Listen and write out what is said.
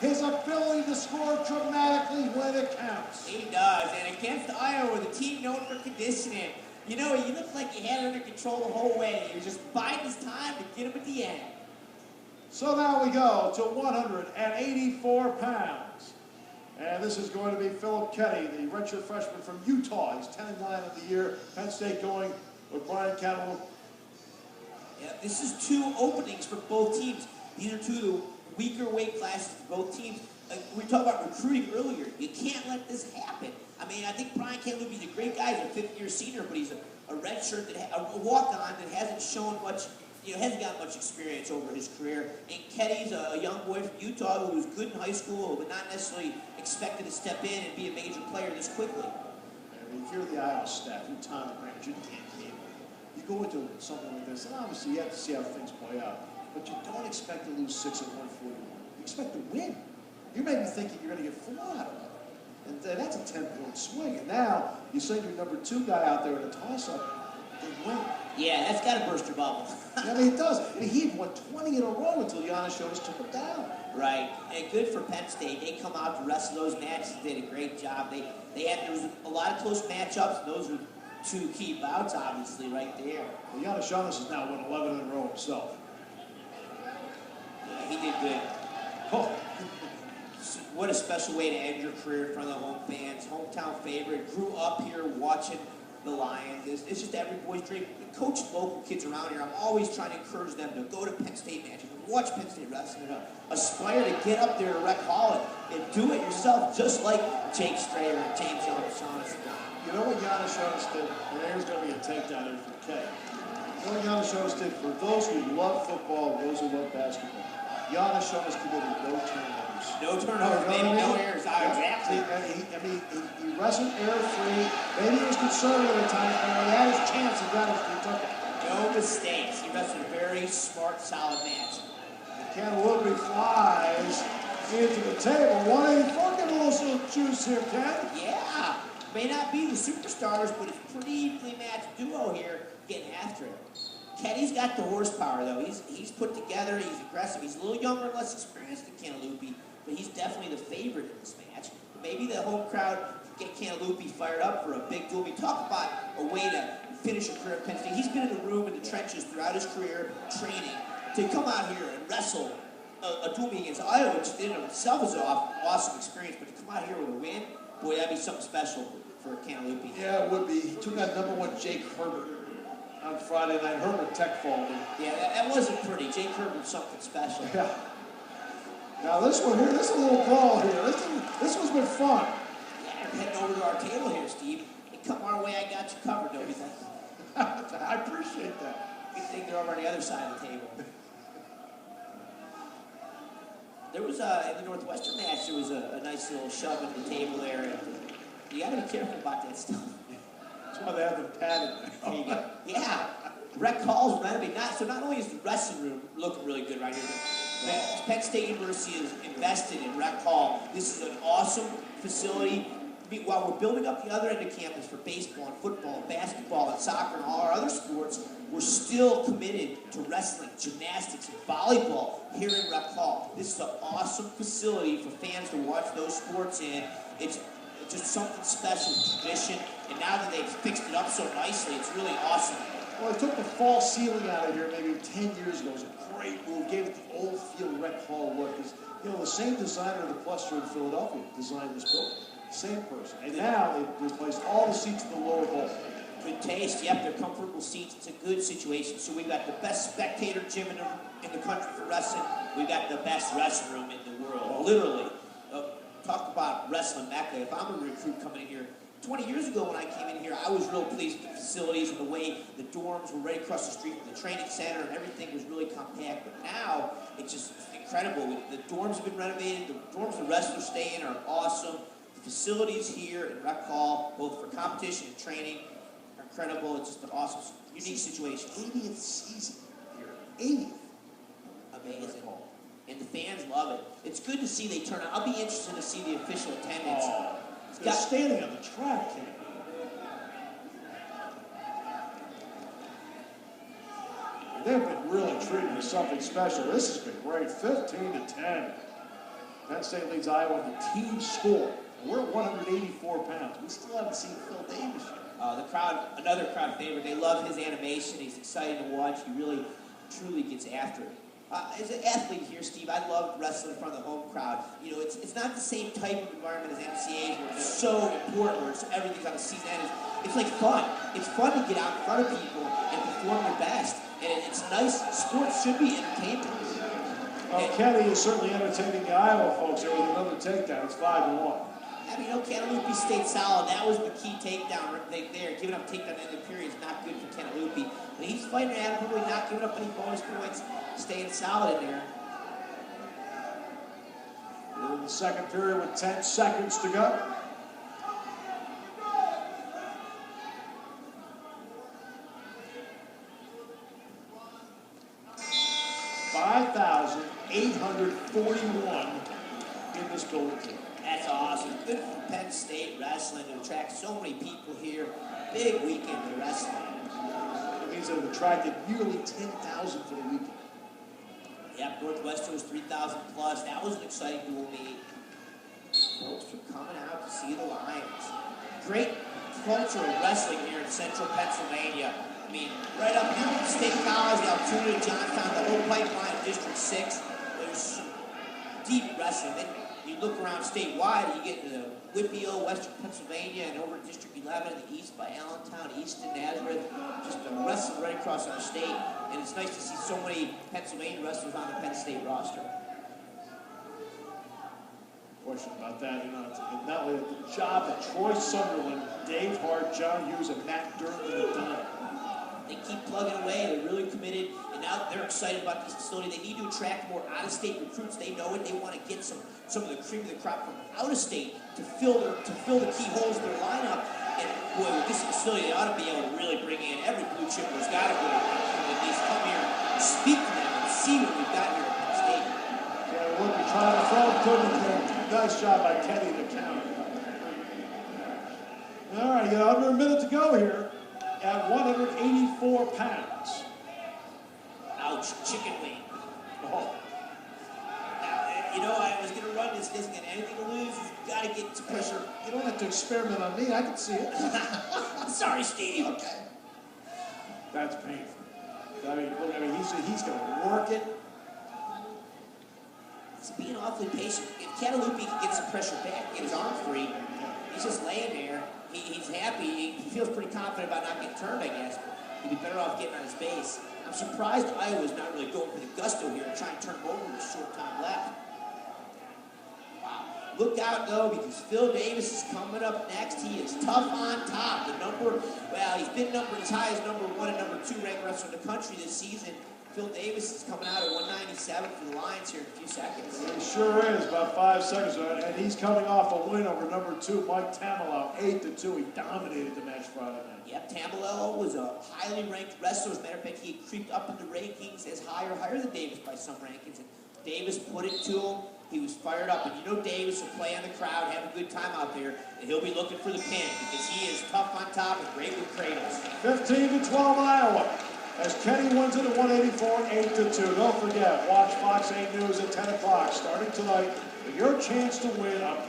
his ability to score dramatically when it counts. He does, and against Iowa, the team known for conditioning. You know, he looked like he had it under control the whole way. He was just biding his time to get him at the end. So now we go to 184 pounds. And this is going to be Philip Keddy, the redshirt freshman from Utah. He's 10-9 of the year. Penn State going with Brian Cantalupi. Yeah, this is two openings for both teams. These are two of the weaker weight classes for both teams. We talked about recruiting earlier. You can't let this happen. I mean, I think Brian Cantalupi is a great guy. He's a fifth-year senior, but he's a redshirt, a walk-on that hasn't shown much, hasn't got much experience over his career. And Keddy's a young boy from Utah who was good in high school, but not necessarily expected to step in and be a major player this quickly. I mean, if you're the Iowa staff, you're Tom Grant, you can't game. You go into something like this, and obviously you have to see how things play out. But you don't expect to lose 6 at 141. You expect to win. You may be thinking you're going to get 4 out of it. And that's a 10-point swing. And now you send your number 2 guy out there in a toss-up, they win. Yeah, that's got to burst your bubble. I mean, it does. I mean, he'd won 20 in a row until Giannis Jonas took him down. Right. And good for Penn State. They come out the rest of those matches, did a great job. There was a lot of close matchups, and those were 2 key bouts, obviously, right there. Well, Giannis Jonas has now won 11 in a row himself. Yeah, he did good. Oh. What a special way to end your career in front of the home fans. Hometown favorite. Grew up here watching the Lions. It's just every boy's dream. Coach local kids around here. I'm always trying to encourage them to go to Penn State matches, watch Penn State wrestling, aspire to get up there to Rec Hall and do it yourself, just like Jake Strayer and James Jonas. You know what Giannis Jonas did? And there's going to be a takedown there from Kay. You know what Giannis Jonas did for those who love football, those who love basketball? Giannis Jonas committed no turnovers. No turnovers, baby, no errors. Exactly. He wrestled error-free. Maybe he was conservative at times, but when he had his chance, he got it. He took it. No mistakes. He wrestled a very smart, solid match. Cantalupi flies into the table. 184, get a little juice here, Ken. Yeah. May not be the superstars, but it's a pretty evenly matched duo here getting after it. Keddy's got the horsepower, though. He's put together. He's aggressive. He's a little younger and less experienced than Cantalupi, but he's definitely the favorite in this match. Maybe the home crowd can get Cantalupi fired up for a big duel. We talk about a way to finish a career at Penn State. He's been in the room, in the trenches throughout his career, training. To come out here and wrestle a duel against Iowa, which in and of itself is an awesome experience, but to come out here with a win, boy, that'd be something special for Cantalupi. Yeah, it would be. He took out #1 Jake Herbert on Friday night. Herbert tech faulted. Yeah, that wasn't pretty. Jake Herbert's something special. Yeah. Now this one here, this is a little brawl here. This one's been fun. Yeah, we're heading over to our table here, Steve. They come our way, I got you covered, don't you think? I appreciate that. Good thing they're over on the other side of the table. There was, in the Northwestern match, there was a nice little shove into the table there. And you got to be careful about that stuff. That's why they have them padded. There you go. Yeah. Rec Hall's renovated. So not only is the wrestling room looking really good right here, but Penn State University is invested in Rec Hall. This is an awesome facility. While we're building up the other end of campus for baseball and football and basketball and soccer and all our other sports, we're still committed to wrestling, gymnastics, and volleyball here in Rec Hall. This is an awesome facility for fans to watch those sports in. It's just something special, tradition, and now that they've fixed it up so nicely, it's really awesome. Well, they took the false ceiling out of here maybe 10 years ago. It was a great move. Gave it the old field Rec Hall look. Because, the same designer of the cluster in Philadelphia designed this building. Same person. And now they've replaced all the seats in the lower bowl. Good taste. Yep, they're comfortable seats. It's a good situation. So we've got the best spectator gym in the country for wrestling. We've got the best wrestling room in the world. Literally. Talk about wrestling Mecca. If I'm a recruit coming in here, 20 years ago when I came in here, I was real pleased with the facilities and the way the dorms were right across the street from the training center and everything was really compact. But now, it's just incredible. The dorms have been renovated. The dorms the wrestlers stay in are awesome. The facilities here in Rec Hall, both for competition and training, are incredible. It's just an awesome, unique situation. 80th season here. 80th. Amazing. And the fans love it. It's good to see they turn out. I'll be interested to see the official attendance. Oh, they're standing on the track here. They've been really treated to something special. This has been great. 15-10. Penn State leads Iowa in the team score. We're at 184 pounds. We still haven't seen Phil Davis yet. The crowd, another crowd favorite. They love his animation. He's exciting to watch. He really, truly gets after it. As an athlete here, Steve, I love wrestling in front of the home crowd. You know, it's not the same type of environment as MCAs where it's so important, where everything's on the season end. It's like fun. It's fun to get out in front of people and perform your best. And it's nice. Sports should be entertainment. Well, Keddy is certainly entertaining the Iowa folks here with another takedown. It's 5-1. I mean, Cantalupi stayed solid. That was the key takedown right there. Giving up takedown in the period is not good for Cantalupi. But he's fighting admirably, not giving up any bonus points, staying solid in there. We're in the second period with 10 seconds to go. $5,841 in this building. That's awesome. Good for Penn State wrestling to attract so many people here. Big weekend for wrestling. It means they've attracted nearly 10,000 for the weekend. Yep, Northwestern was 3,000 plus. That was an exciting dual meet. Folks are coming out to see the Lions. Great culture of wrestling here in central Pennsylvania. I mean, right up here at State College, the Altoona, Johnstown, the whole pipeline of District 6. There's some deep wrestling. Then you look around statewide, you get into Whitfield, Western Pennsylvania, and over District 11 in the east by Allentown, Easton, Nazareth. Just wrestling right across our state. And it's nice to see so many Pennsylvania wrestlers on the Penn State roster. Question about that, you know, not only the job that Troy Sunderland, Dave Hart, John Hughes, and Matt Durkin have done. They keep plugging away. They're really committed, and now they're excited about this facility. They need to attract more out-of-state recruits. They know it. They want to get some of the cream of the crop from out of state to fill the key holes in their lineup. And boy, with this facility, they ought to be able to really bring in every blue chipper who's got to go at least come here, speak to them, and see what we've got here at Penn State. Yeah, they would be trying to throw couldn't they? Nice job by Keddy to counter. All right, you got under a minute to go here at 184 pounds. Ouch, chicken wing. Oh. Now, you know, I was going to run this isn't anything to lose. You've got to get to pressure. You don't have to experiment on me. I can see it. Sorry, Steve. Okay. That's painful. I mean, he's going to work it. He's being awfully patient. If Cantalupi can get some pressure back, get his arm free, he's just laying there. He's happy. He feels pretty confident about not getting turned, I guess. He'd be better off getting on his base. I'm surprised Iowa's not really going for the gusto here and trying to turn him over with a short time left. Wow. Look out, though, because Phil Davis is coming up next. He is tough on top. He's been numbered as high as number 1 and number 2 ranked wrestler in the country this season. Phil Davis is coming out at 197 for the Lions here in a few seconds. He sure is, about 5 seconds, and he's coming off a win over number 2, Mike Tamalow, 8-2. He dominated the match Friday night. Yep, Tamalow was a highly ranked wrestler. As a matter of fact, he had creeped up in the rankings as higher than Davis by some rankings. And Davis put it to him. He was fired up. And you know Davis will play on the crowd, have a good time out there, and he'll be looking for the pin because he is tough on top and great with cradles. 15-12 Iowa. As Keddy wins it at 184, 8-2. Don't forget, watch Fox 8 News at 10 o'clock starting tonight for your chance to win a